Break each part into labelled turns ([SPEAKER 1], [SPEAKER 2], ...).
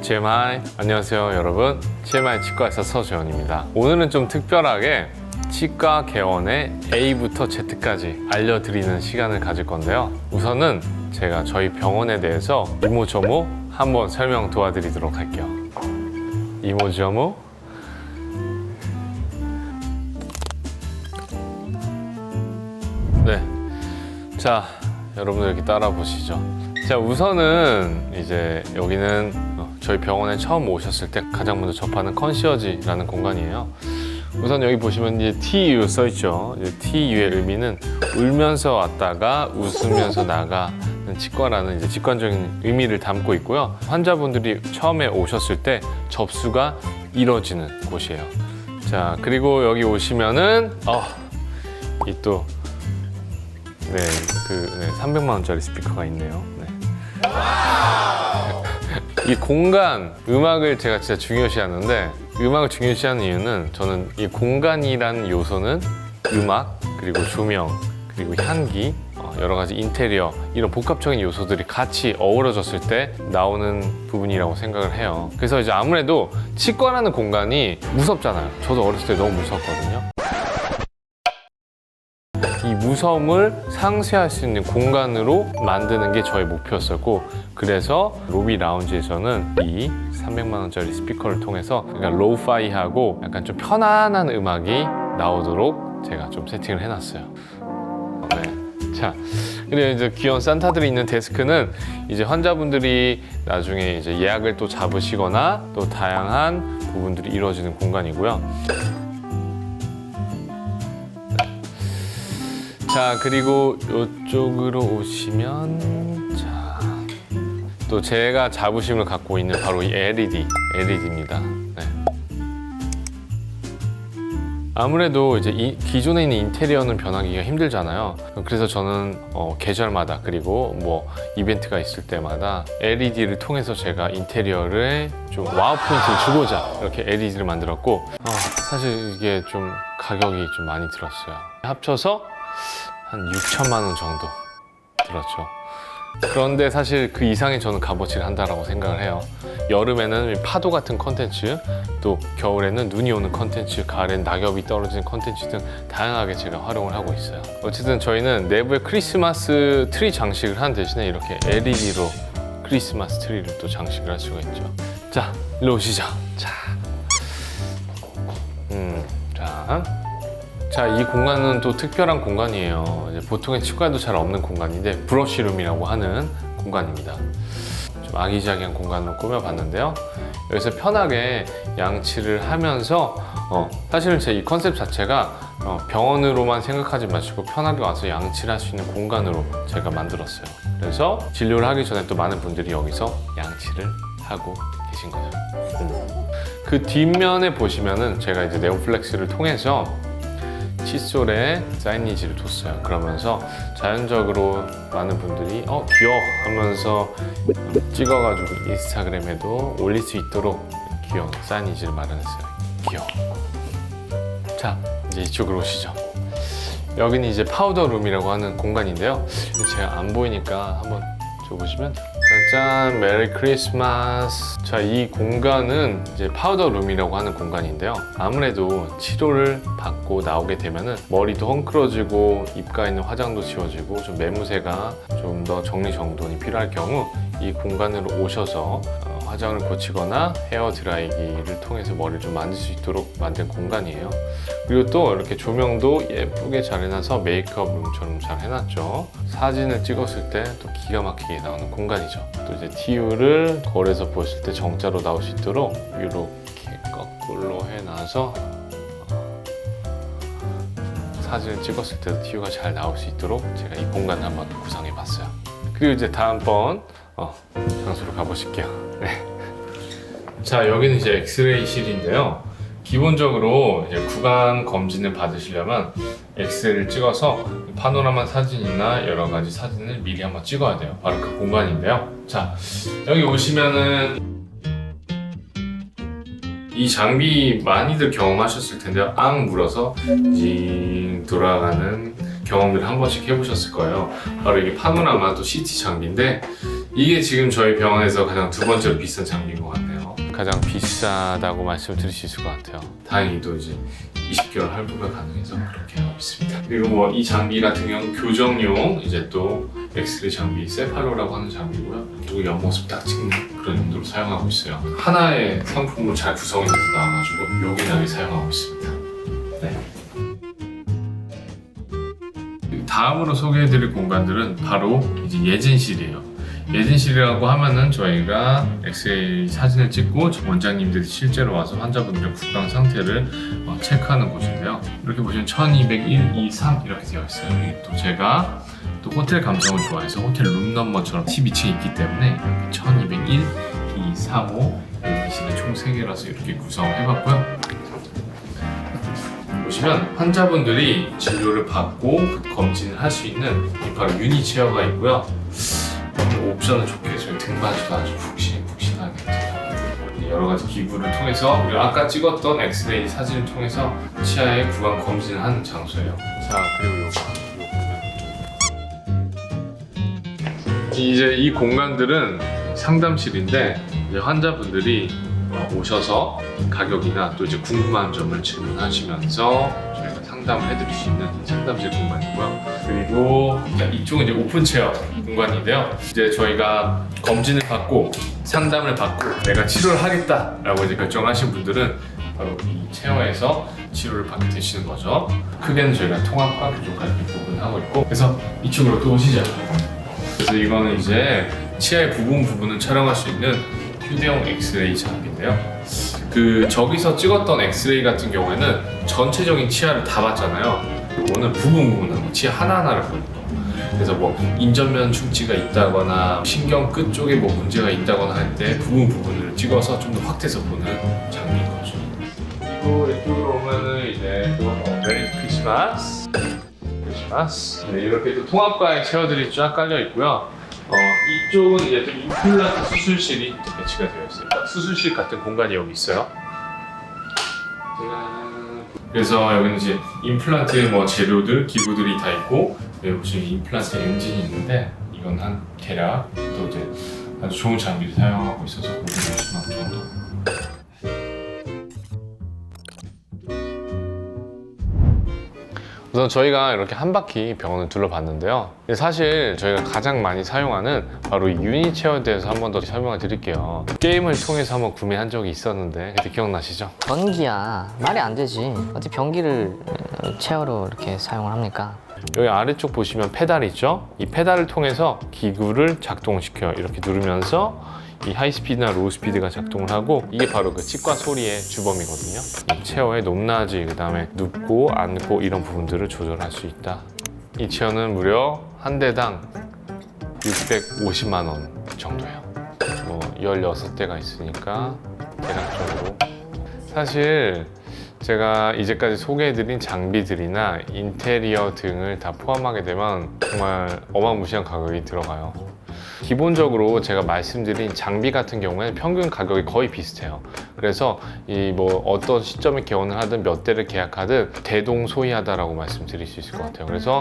[SPEAKER 1] TMI 안녕하세요 여러분, TMI 치과의사 서재원입니다. 오늘은 좀 특별하게 치과 개원의 A부터 Z까지 알려드리는 시간을 가질 건데요. 우선은 제가 저희 병원에 대해서 이모저모 한번 설명 도와드리도록 할게요. 이모저모. 네, 자 여러분들 이렇게 따라 보시죠. 자, 우선은 이제 여기는 저희 병원에 처음 오셨을 때 가장 먼저 접하는 컨시어지라는 공간이에요. 우선 여기 보시면 이제 TU 써있죠. TU의 의미는 울면서 왔다가 웃으면서 나가는 치과라는 이제 직관적인 의미를 담고 있고요. 환자분들이 처음에 오셨을 때 접수가 이뤄지는 곳이에요. 자, 그리고 여기 오시면은 이 또 300만 원짜리 스피커가 있네요. 네. 이 공간, 음악을 제가 진짜 중요시하는데, 음악을 중요시하는 이유는 저는 이 공간이라는 요소는 음악, 그리고 조명, 그리고 향기, 여러 가지 인테리어, 이런 복합적인 요소들이 같이 어우러졌을 때 나오는 부분이라고 생각을 해요. 그래서 이제 아무래도 치과라는 공간이 무섭잖아요. 저도 어렸을 때 너무 무섭거든요. 이 무서움을 상쇄할 수 있는 공간으로 만드는 게 저의 목표였었고, 그래서 로비 라운지에서는 이 300만 원짜리 스피커를 통해서 약간 로우파이하고 약간 좀 편안한 음악이 나오도록 제가 좀 세팅을 해놨어요. 네. 자, 그리고 이제 귀여운 산타들이 있는 데스크는 이제 환자분들이 나중에 이제 예약을 또 잡으시거나 또 다양한 부분들이 이루어지는 공간이고요. 자, 그리고 이쪽으로 오시면, 자, 또 제가 자부심을 갖고 있는 바로 이 LED입니다. 네. 아무래도 이제 기존에 있는 인테리어는 변하기가 힘들잖아요. 그래서 저는 계절마다, 그리고 뭐 이벤트가 있을 때마다 LED를 통해서 제가 인테리어를 좀 와우 포인트를 주고자 이렇게 LED를 만들었고, 사실 이게 좀 가격이 좀 많이 들었어요. 합쳐서 한 6천만 원 정도 들었죠. 그런데 사실 그 이상의 저는 값어치를 한다라고 생각을 해요. 여름에는 파도 같은 컨텐츠, 또 겨울에는 눈이 오는 컨텐츠, 가을엔 낙엽이 떨어지는 컨텐츠 등 다양하게 제가 활용을 하고 있어요. 어쨌든 저희는 내부에 크리스마스 트리 장식을 한 대신에 이렇게 LED로 크리스마스 트리를 또 장식을 할 수가 있죠. 자, 일로 오시죠. 자, 이 공간은 또 특별한 공간이에요. 이제 보통의 치과에도 잘 없는 공간인데 브러쉬룸이라고 하는 공간입니다. 좀 아기자기한 공간으로 꾸며봤는데요. 여기서 편하게 양치를 하면서 사실은 제 이 컨셉 자체가 병원으로만 생각하지 마시고 편하게 와서 양치를 할 수 있는 공간으로 제가 만들었어요. 그래서 진료를 하기 전에 또 많은 분들이 여기서 양치를 하고 계신 거죠. 그 뒷면에 보시면은 제가 이제 네오플렉스를 통해서 칫솔에 사이니지를 뒀어요. 그러면서 자연적으로 많은 분들이 귀여워 하면서 찍어가지고 인스타그램에도 올릴 수 있도록 귀여운 사이니지를 마련했어요. 귀여워. 자, 이제 이쪽으로 오시죠. 여기는 이제 파우더룸이라고 하는 공간인데요. 제가 안 보이니까 한번 줘보시면, 짜잔, 메리 크리스마스. 자, 이 공간은 이제 파우더룸이라고 하는 공간인데요. 아무래도 치료를 받고 나오게 되면은 머리도 헝클어지고 입가에 있는 화장도 지워지고 좀 매무새가 좀 더 정리정돈이 필요할 경우 이 공간으로 오셔서 화장을 고치거나 헤어 드라이기를 통해서 머리를 좀 만질 수 있도록 만든 공간이에요. 그리고 또 이렇게 조명도 예쁘게 잘 해놔서 메이크업 룸처럼 잘 해놨죠. 사진을 찍었을 때 또 기가 막히게 나오는 공간이죠. 또 이제 TU를 거울에서 보실 때 정자로 나올 수 있도록 이렇게 거꾸로 해놔서 사진을 찍었을 때도 TU가 잘 나올 수 있도록 제가 이 공간을 한번 구성해봤어요. 그리고 이제 다음번 장소로 가보실게요. 네. 자, 여기는 이제 엑스레이실인데요. 기본적으로 이제 구강 검진을 받으시려면 엑스레이를 찍어서 파노라마 사진이나 여러 가지 사진을 미리 한번 찍어야 돼요. 바로 그 공간인데요. 자, 여기 오시면은 이 장비 많이들 경험하셨을 텐데요. 앙 물어서 징 돌아가는 경험들을 한 번씩 해보셨을 거예요. 바로 이게 파노라마 또 CT 장비인데, 이게 지금 저희 병원에서 가장 두 번째로 비싼 장비인 것 같네요. 가장 비싸다고 말씀드릴 수 있을 것 같아요. 다행히도 이제 20개월 할부가 가능해서 그렇게 하고 있습니다. 그리고 뭐 이 장비 같은 경우는 교정용 이제 또 엑스레이 장비, 세파로라고 하는 장비고요. 그리고 옆모습 딱 찍는 그런 용도로 사용하고 있어요. 하나의 상품으로 잘 구성이 돼서 나와가지고 요긴하게 사용하고 있습니다. 네. 다음으로 소개해드릴 공간들은 바로 이제 예진실이에요. 예진실이라고 하면은 저희가 엑스레이 사진을 찍고 원장님들이 실제로 와서 환자분들의 구강 상태를 체크하는 곳인데요. 이렇게 보시면 1201, 2, 3 이렇게 되어 있어요. 또 제가 또 호텔 감성을 좋아해서 호텔 룸넘버처럼 12층이 있기 때문에 이렇게 1201, 2, 3, 5 예진실이 총 3개라서 이렇게 구성해봤고요. 보시면 환자분들이 진료를 받고 검진을 할 수 있는 바로 유니체어가 있고요. 옵션은 좋게 저희 등받이도 아주 푹신푹신하게 여러 가지 기구를 통해서 우리가 아까 찍었던 엑스레이 사진을 통해서 치아의 구강 검진을 하는 장소예요. 자, 그리고 이제 이 공간들은 상담실인데 이제 환자분들이 오셔서 가격이나 또 이제 궁금한 점을 질문하시면서 저희가 상담을 해드릴 수 있는 상담실 공간이고요. 그리고 이쪽은 이제 오픈체어 공간인데요. 이제 저희가 검진을 받고 상담을 받고 내가 치료를 하겠다라고 이제 결정하신 분들은 바로 이 체어에서 치료를 받게 되시는 거죠. 크게는 저희가 통합과 교정까지 구분하고 있고, 그래서 이쪽으로 또 오시죠. 그래서 이거는 이제 치아의 부분은 촬영할 수 있는 휴대용 엑스레이 장비인데요. 저기서 찍었던 엑스레이 같은 경우에는 전체적인 치아를 다 봤잖아요. 이거는 부분하고 치아 하나하나를 보는 거. 그래서 뭐 인전면 충치가 있다거나 신경 끝 쪽에 뭐 문제가 있다거나 할 때 부분을 찍어서 좀 더 확대해서 보는 장비인 거죠. 그리고 이쪽으로 오면은 이제 또 메리 크리스마스. 네, 이렇게 또 통합과의 체어들이 쫙 깔려 있고요. 이쪽은 이제 또 임플란트 수술실이 배치가 되어 있어요. 수술실 같은 공간이 여기 있어요. 그래서 여기는 이제 임플란트의 뭐 재료들, 기구들이 다 있고, 여기 보시면 임플란트 엔진이 있는데 이건 한 대략 또 이제 아주 좋은 장비를 사용하고 있어서 550만 원 정도. 우선 저희가 이렇게 한 바퀴 병원을 둘러봤는데요. 사실 저희가 가장 많이 사용하는 바로 이 유니체어에 대해서 한 번 더 설명을 드릴게요. 게임을 통해서 한번 구매한 적이 있었는데 그때 기억나시죠?
[SPEAKER 2] 변기야, 말이 안 되지. 어떻게 변기를 체어로 이렇게 사용을 합니까?
[SPEAKER 1] 여기 아래쪽 보시면 페달 있죠? 이 페달을 통해서 기구를 작동시켜요. 이렇게 누르면서 이 하이스피드나 로우스피드가 작동을 하고, 이게 바로 그 치과 소리의 주범이거든요. 이 체어의 높낮이, 그 다음에 눕고 앉고 이런 부분들을 조절할 수 있다. 이 체어는 무려 한 대당 650만 원 정도예요. 뭐 16대가 있으니까 대략적으로. 사실 제가 이제까지 소개해드린 장비들이나 인테리어 등을 다 포함하게 되면 정말 어마무시한 가격이 들어가요. 기본적으로 제가 말씀드린 장비 같은 경우에는 평균 가격이 거의 비슷해요. 그래서 이 뭐 어떤 시점에 개원을 하든 몇 대를 계약하든 대동소이하다라고 말씀드릴 수 있을 것 같아요. 그래서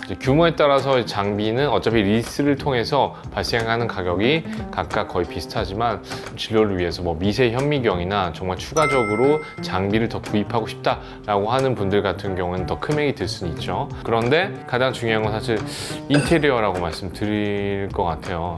[SPEAKER 1] 이제 규모에 따라서 장비는 어차피 리스를 통해서 발생하는 가격이 각각 거의 비슷하지만, 진료를 위해서 뭐 미세 현미경이나 정말 추가적으로 장비를 더 구입하고 싶다라고 하는 분들 같은 경우는 더 금액이 들 수는 있죠. 그런데 가장 중요한 건 사실 인테리어라고 말씀드릴 것 같아요.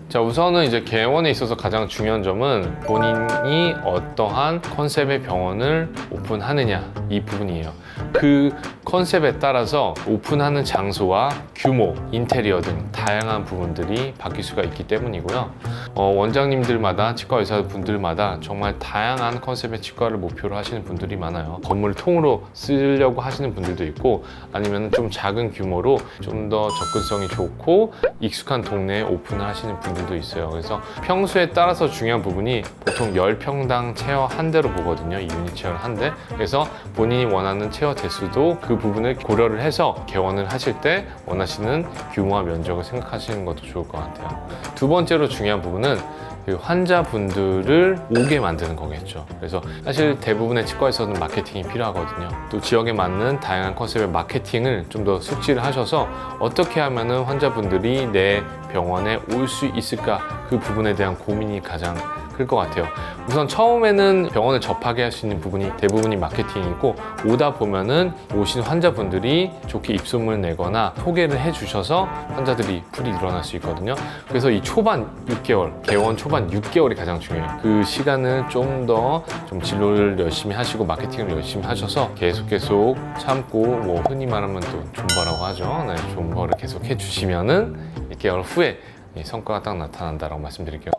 [SPEAKER 1] 자, 우선은 이제 개원에 있어서 가장 중요한 점은 본인이 어떠한 컨셉의 병원을 오픈하느냐, 이 부분이에요. 그 컨셉에 따라서 오픈하는 장소와 규모, 인테리어 등 다양한 부분들이 바뀔 수가 있기 때문이고요. 원장님들마다, 치과 의사분들마다 정말 다양한 컨셉의 치과를 목표로 하시는 분들이 많아요. 건물을 통으로 쓰려고 하시는 분들도 있고, 아니면 좀 작은 규모로 좀 더 접근성이 좋고 익숙한 동네에 오픈을 하시는 분들도 있어요. 그래서 평수에 따라서 중요한 부분이 보통 10평당 체어 한 대로 보거든요. 이 유니체어를 한 대. 그래서 본인이 원하는 체어 대수도 그 부분을 고려를 해서 개원을 하실 때 원하시는 규모와 면적을 생각하시는 것도 좋을 것 같아요. 두 번째로 중요한 부분은 그 환자분들을 오게 만드는 거겠죠. 그래서 사실 대부분의 치과에서는 마케팅이 필요하거든요. 또 지역에 맞는 다양한 컨셉의 마케팅을 좀 더 숙지를 하셔서 어떻게 하면은 환자분들이 내 병원에 올 수 있을까, 그 부분에 대한 고민이 가장 그럴 것 같아요. 우선 처음에는 병원을 접하게 할 수 있는 부분이 대부분이 마케팅이고, 오다 보면은 오신 환자분들이 좋게 입소문을 내거나 소개를 해주셔서 환자들이 풀이 일어날 수 있거든요. 그래서 이 초반 6개월, 개원 초반 6개월이 가장 중요해요. 그 시간을 좀 더 좀 진료를 열심히 하시고 마케팅을 열심히 하셔서 계속 참고, 뭐 흔히 말하면 또 존버라고 하죠. 네, 존버를 계속 해주시면은 6개월 후에 이 성과가 딱 나타난다라고 말씀드릴게요.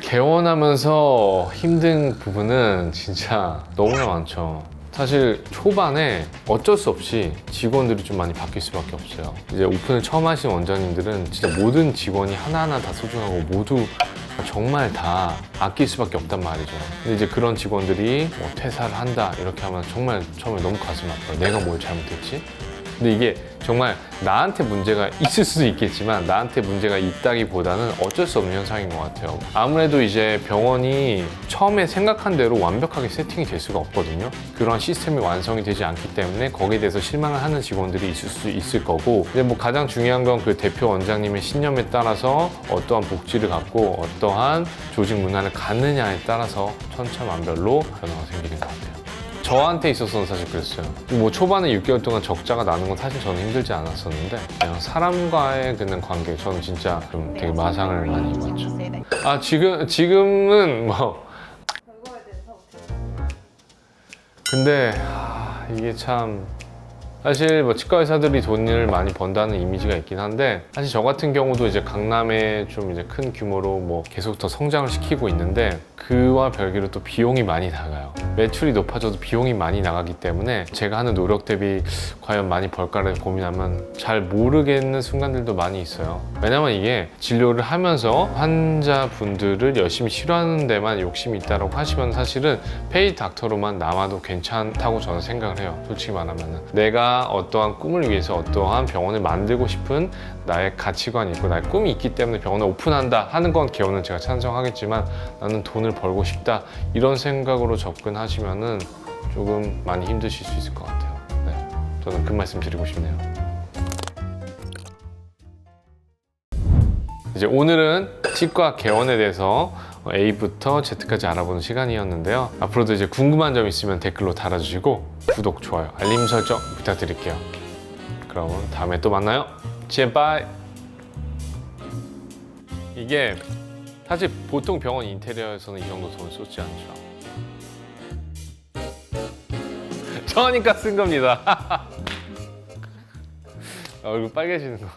[SPEAKER 1] 개원하면서 힘든 부분은 진짜 너무나 많죠. 사실 초반에 어쩔 수 없이 직원들이 좀 많이 바뀔 수밖에 없어요. 이제 오픈을 처음 하신 원장님들은 진짜 모든 직원이 하나하나 다 소중하고 모두 정말 다 아낄 수밖에 없단 말이죠. 근데 이제 그런 직원들이 뭐 퇴사를 한다 이렇게 하면 정말 처음에 너무 가슴 아파요. 내가 뭘 잘못했지? 근데 이게 정말 나한테 문제가 있을 수도 있겠지만 나한테 문제가 있다기보다는 어쩔 수 없는 현상인 것 같아요. 아무래도 이제 병원이 처음에 생각한 대로 완벽하게 세팅이 될 수가 없거든요. 그런 시스템이 완성이 되지 않기 때문에 거기에 대해서 실망을 하는 직원들이 있을 수 있을 거고, 근데 뭐 가장 중요한 건 그 대표 원장님의 신념에 따라서 어떠한 복지를 갖고 어떠한 조직 문화를 갖느냐에 따라서 천차만별로 변화가 생기는 것 같아요. 저한테 있어서는 사실 그랬어요. 뭐 초반에 6개월 동안 적자가 나는 건 사실 저는 힘들지 않았었는데, 그냥 사람과의 그냥 관계, 저는 진짜 좀 되게 마상을 많이 입었죠. 아, 지금은 뭐. 근데 이게 참 사실 뭐 치과 의사들이 돈을 많이 번다는 이미지가 있긴 한데, 사실 저 같은 경우도 이제 강남에 좀 이제 큰 규모로 뭐 계속 더 성장을 시키고 있는데, 그와 별개로 또 비용이 많이 나가요. 매출이 높아져도 비용이 많이 나가기 때문에 제가 하는 노력 대비 과연 많이 벌까를 고민하면 잘 모르겠는 순간들도 많이 있어요. 왜냐면 이게 진료를 하면서 환자분들을 열심히 치료하는 데만 욕심이 있다고 하시면 사실은 페이드 닥터로만 남아도 괜찮다고 저는 생각을 해요. 솔직히 말하면 내가 어떠한 꿈을 위해서 어떠한 병원을 만들고 싶은 나의 가치관이 있고 나의 꿈이 있기 때문에 병원을 오픈한다 하는 건 개원은 제가 찬성하겠지만, 나는 돈을 벌고 싶다 이런 생각으로 접근하시면은 조금 많이 힘드실 수 있을 것 같아요. 네, 저는 그 말씀 드리고 싶네요. 이제 오늘은 치과 개원에 대해서 A부터 Z까지 알아보는 시간이었는데요. 앞으로도 이제 궁금한 점 있으면 댓글로 달아주시고 구독, 좋아요, 알림 설정 부탁드릴게요. 그럼 다음에 또 만나요. 제발. 이게 사실 보통 병원 인테리어에서는 이 정도 돈 쏟지 않죠. 저니까 쓴 겁니다. 얼굴 빨개지는 거.